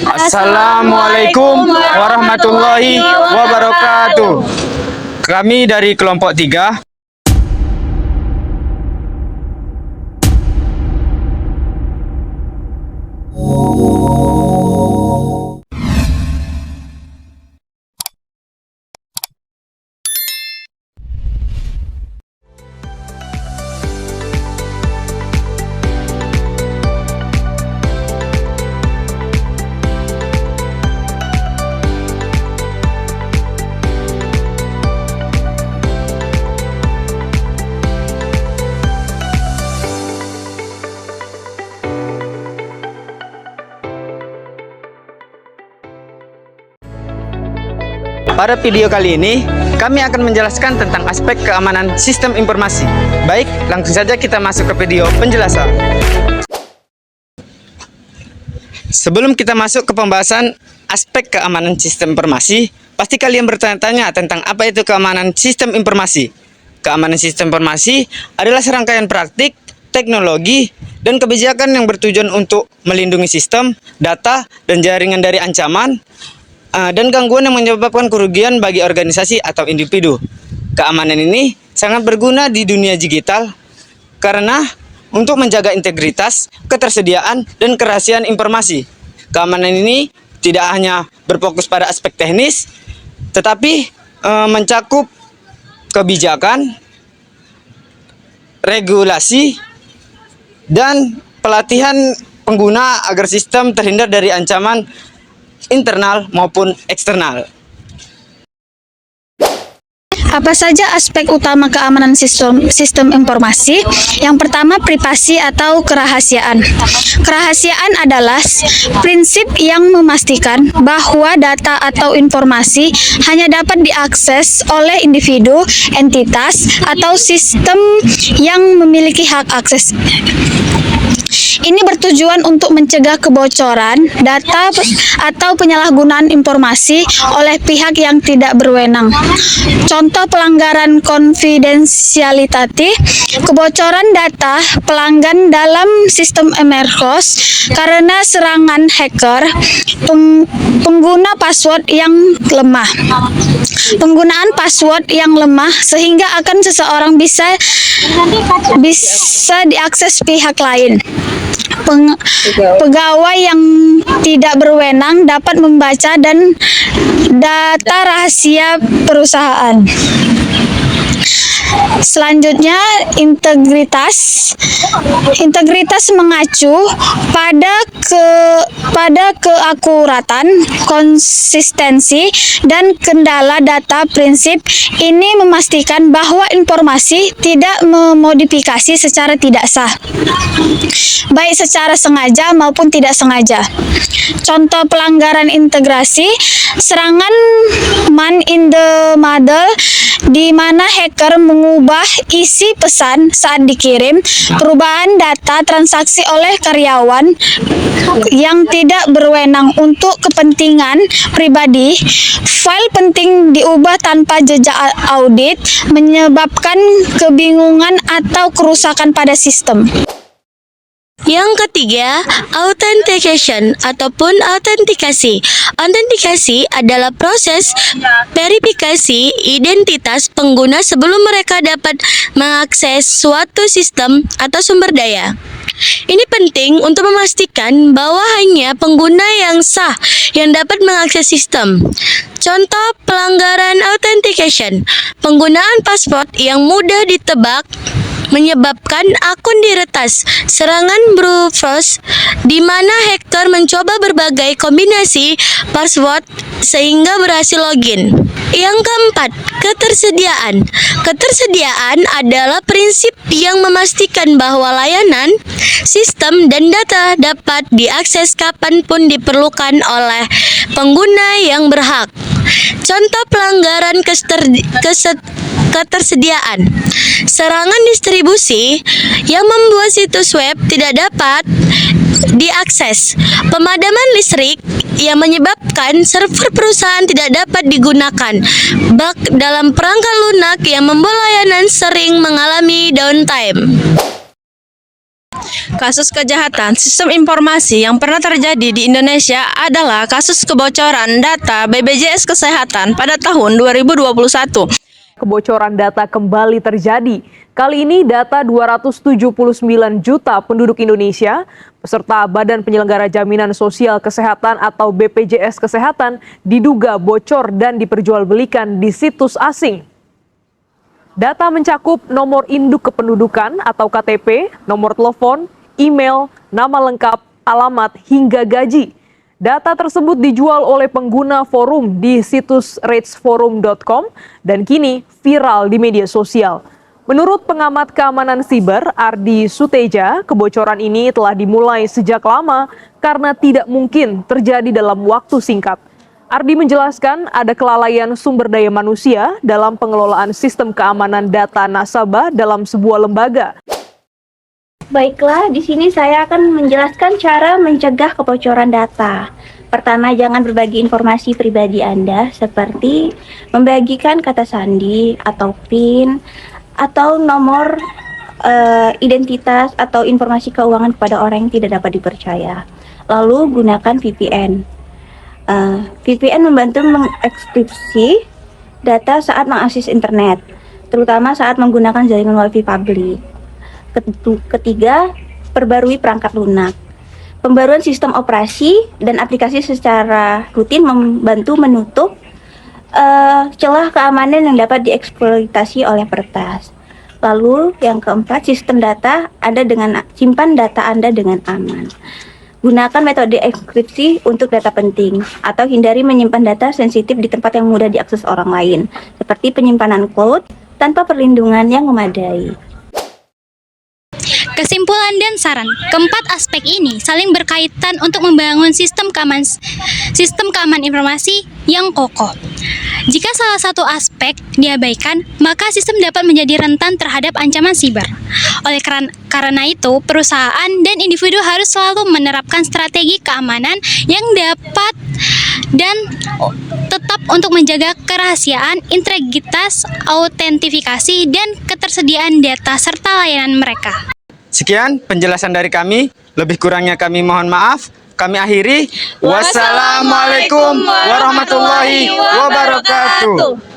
Assalamualaikum warahmatullahi wabarakatuh. Kami dari kelompok 3. Pada video kali ini, kami akan menjelaskan tentang aspek keamanan sistem informasi. Baik, langsung saja kita masuk ke video penjelasan. Sebelum kita masuk ke pembahasan aspek keamanan sistem informasi, pasti kalian bertanya-tanya tentang apa itu keamanan sistem informasi. Keamanan sistem informasi adalah serangkaian praktik, teknologi, dan kebijakan yang bertujuan untuk melindungi sistem, data, dan jaringan dari ancaman dan gangguan yang menyebabkan kerugian bagi organisasi atau individu. Keamanan ini sangat berguna di dunia digital karena untuk menjaga integritas, ketersediaan, dan kerahasiaan informasi. Keamanan ini tidak hanya berfokus pada aspek teknis, tetapi mencakup kebijakan, regulasi, dan pelatihan pengguna agar sistem terhindar dari ancaman internal maupun eksternal. Apa saja aspek utama keamanan sistem informasi? Yang pertama, privasi atau kerahasiaan. Kerahasiaan adalah prinsip yang memastikan bahwa data atau informasi hanya dapat diakses oleh individu, entitas, atau sistem yang memiliki hak akses. Ini bertujuan untuk mencegah kebocoran data atau penyalahgunaan informasi oleh pihak yang tidak berwenang. Contoh pelanggaran konfidensialitas, kebocoran data pelanggan dalam sistem emergos karena serangan hacker, pengguna password yang lemah. Penggunaan password yang lemah sehingga akan seseorang bisa diakses pihak lain. Pegawai yang tidak berwenang dapat membaca dan data rahasia perusahaan. Selanjutnya, integritas. Integritas mengacu pada keakuratan, konsistensi, dan kendala data. Prinsip ini memastikan bahwa informasi tidak memodifikasi secara tidak sah, baik secara sengaja maupun tidak sengaja. Contoh pelanggaran integrasi, serangan man in the middle, di mana hacker mengubah isi pesan saat dikirim, perubahan data transaksi oleh karyawan yang tidak berwenang untuk kepentingan pribadi, file penting diubah tanpa jejak audit, menyebabkan kebingungan atau kerusakan pada sistem. Yang ketiga, authentication ataupun autentikasi. Autentikasi adalah proses verifikasi identitas pengguna sebelum mereka dapat mengakses suatu sistem atau sumber daya. Ini penting untuk memastikan bahwa hanya pengguna yang sah yang dapat mengakses sistem. Contoh pelanggaran authentication, penggunaan password yang mudah ditebak menyebabkan akun diretas, serangan brute force di mana hacker mencoba berbagai kombinasi password sehingga berhasil login. Yang keempat, ketersediaan. Ketersediaan adalah prinsip yang memastikan bahwa layanan, sistem, dan data dapat diakses kapanpun diperlukan oleh pengguna yang berhak. Contoh pelanggaran ketersediaan, serangan distribusi yang membuat situs web tidak dapat diakses, pemadaman listrik yang menyebabkan server perusahaan tidak dapat digunakan, bug dalam perangkat lunak yang membuat layanan sering mengalami downtime. Kasus kejahatan sistem informasi yang pernah terjadi di Indonesia adalah kasus kebocoran data BPJS Kesehatan pada tahun 2021. Kebocoran data kembali terjadi. Kali ini data 279 juta penduduk Indonesia peserta Badan Penyelenggara Jaminan Sosial Kesehatan atau BPJS Kesehatan diduga bocor dan diperjualbelikan di situs asing. Data mencakup nomor induk kependudukan atau KTP, nomor telepon, email, nama lengkap, alamat, hingga gaji. Data tersebut dijual oleh pengguna forum di situs ratsforum.com dan kini viral di media sosial. Menurut pengamat keamanan siber Ardi Suteja, kebocoran ini telah dimulai sejak lama karena tidak mungkin terjadi dalam waktu singkat. Ardi menjelaskan ada kelalaian sumber daya manusia dalam pengelolaan sistem keamanan data nasabah dalam sebuah lembaga. Baiklah, di sini saya akan menjelaskan cara mencegah kebocoran data. Pertama, jangan berbagi informasi pribadi Anda seperti membagikan kata sandi atau PIN atau nomor identitas atau informasi keuangan kepada orang yang tidak dapat dipercaya. Lalu gunakan VPN. VPN membantu mengekripsi data saat mengakses internet, terutama saat menggunakan jaringan WiFi publik. Ketiga, perbarui perangkat lunak. Pembaruan sistem operasi dan aplikasi secara rutin membantu menutup celah keamanan yang dapat dieksploitasi oleh peretas. Lalu yang keempat, sistem data Anda simpan data Anda dengan aman. Gunakan metode enkripsi untuk data penting atau hindari menyimpan data sensitif di tempat yang mudah diakses orang lain, seperti penyimpanan cloud tanpa perlindungan yang memadai. Kesimpulan dan saran, keempat aspek ini saling berkaitan untuk membangun sistem keamanan informasi yang kokoh. Jika salah satu aspek diabaikan, maka sistem dapat menjadi rentan terhadap ancaman siber. Oleh karena itu, perusahaan dan individu harus selalu menerapkan strategi keamanan yang dapat dan tetap untuk menjaga kerahasiaan, integritas, autentifikasi, dan ketersediaan data serta layanan mereka. Sekian penjelasan dari kami, lebih kurangnya kami mohon maaf. Kami akhiri. Wassalamualaikum warahmatullahi wabarakatuh.